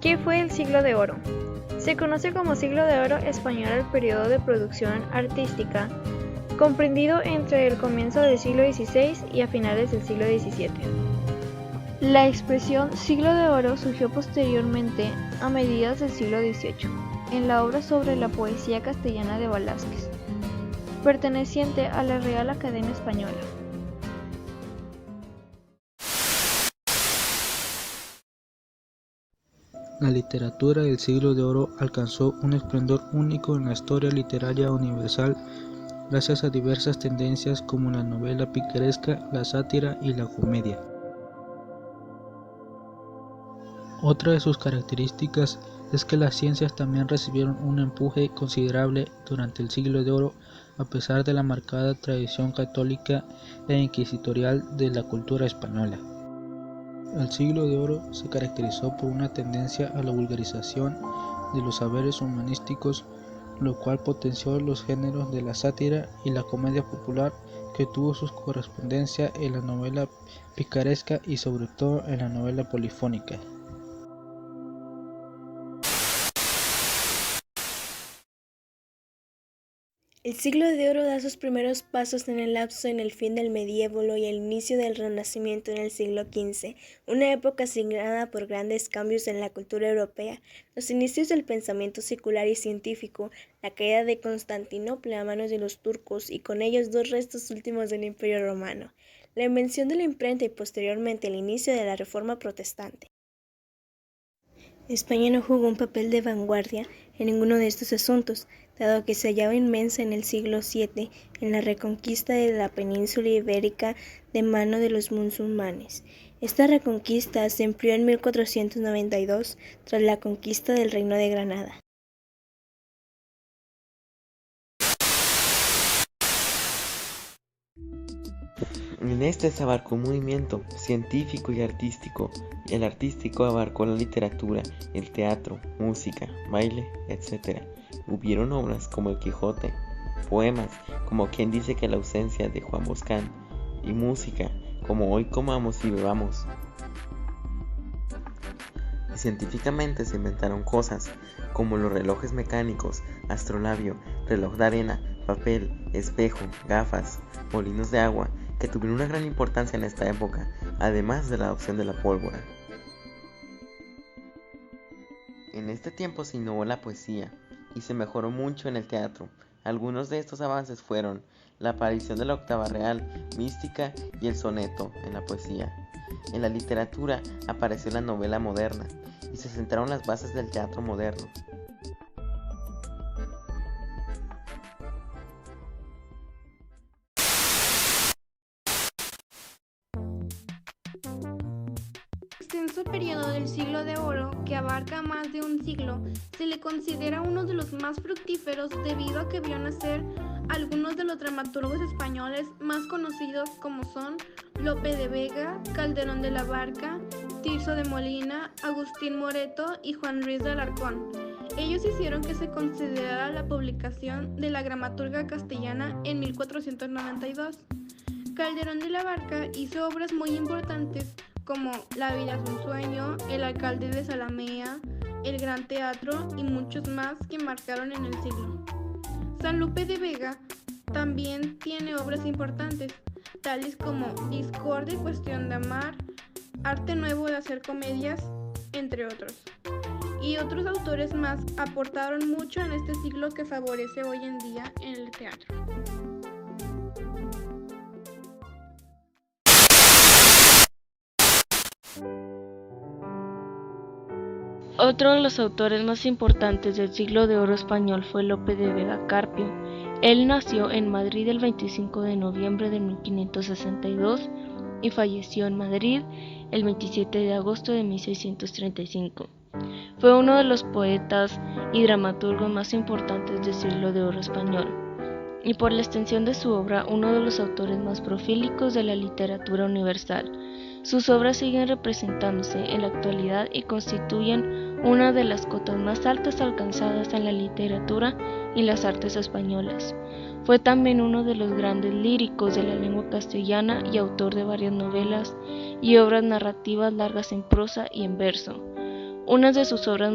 ¿Qué fue el Siglo de Oro? Se conoce como Siglo de Oro español al periodo de producción artística, comprendido entre el comienzo del siglo XVI y a finales del siglo XVII. La expresión Siglo de Oro surgió posteriormente, a mediados del siglo XVIII, en la obra sobre la poesía castellana de Velázquez, perteneciente a la Real Academia Española. La literatura del Siglo de Oro alcanzó un esplendor único en la historia literaria universal gracias a diversas tendencias como la novela picaresca, la sátira y la comedia. Otra de sus características es que las ciencias también recibieron un empuje considerable durante el Siglo de Oro, a pesar de la marcada tradición católica e inquisitorial de la cultura española. El Siglo de Oro se caracterizó por una tendencia a la vulgarización de los saberes humanísticos, lo cual potenció los géneros de la sátira y la comedia popular, que tuvo su correspondencia en la novela picaresca y sobre todo en la novela polifónica. El Siglo de Oro da sus primeros pasos en el lapso en el fin del medievo y el inicio del Renacimiento en el siglo XV, una época signada por grandes cambios en la cultura europea, los inicios del pensamiento secular y científico, la caída de Constantinopla a manos de los turcos y con ellos dos restos últimos del Imperio Romano, la invención de la imprenta y posteriormente el inicio de la Reforma Protestante. España no jugó un papel de vanguardia en ninguno de estos asuntos, dado que se hallaba inmersa en el siglo VII en la reconquista de la península ibérica de mano de los musulmanes. Esta reconquista se amplió en 1492 tras la conquista del Reino de Granada. En este se abarcó un movimiento científico y artístico. El artístico abarcó la literatura, el teatro, música, baile, etc. Hubieron obras como El Quijote, poemas como Quien dice que la ausencia de Juan Boscán, y música como Hoy comamos y bebamos. Y científicamente se inventaron cosas como los relojes mecánicos, astrolabio, reloj de arena, papel, espejo, gafas, molinos de agua, que tuvieron una gran importancia en esta época, además de la adopción de la pólvora. En este tiempo se innovó la poesía y se mejoró mucho en el teatro. Algunos de estos avances fueron la aparición de la octava real, mística y el soneto en la poesía. En la literatura apareció la novela moderna y se sentaron las bases del teatro moderno. El extenso periodo del Siglo de Oro, que abarca más de un siglo, se le considera uno de los más fructíferos debido a que vio nacer algunos de los dramaturgos españoles más conocidos como son Lope de Vega, Calderón de la Barca, Tirso de Molina, Agustín Moreto y Juan Ruiz de Alarcón. Ellos hicieron que se considerara la publicación de la Dramaturga castellana en 1492. Calderón de la Barca hizo obras muy importantes como La vida es un sueño, El alcalde de Zalamea, El gran teatro y muchos más que marcaron en el siglo. San Lope de Vega también tiene obras importantes, tales como Discordia y Cuestión de amar, Arte nuevo de hacer comedias, entre otros. Y otros autores más aportaron mucho en este siglo que favorece hoy en día en el teatro. Otro de los autores más importantes del Siglo de Oro español fue Lope de Vega Carpio. Él nació en Madrid el 25 de noviembre de 1562 y falleció en Madrid el 27 de agosto de 1635. Fue uno de los poetas y dramaturgos más importantes del Siglo de Oro español, y por la extensión de su obra, uno de los autores más prolíficos de la literatura universal. Sus obras siguen representándose en la actualidad y constituyen una de las cotas más altas alcanzadas en la literatura y las artes españolas. Fue también uno de los grandes líricos de la lengua castellana y autor de varias novelas y obras narrativas largas en prosa y en verso. Una de sus obras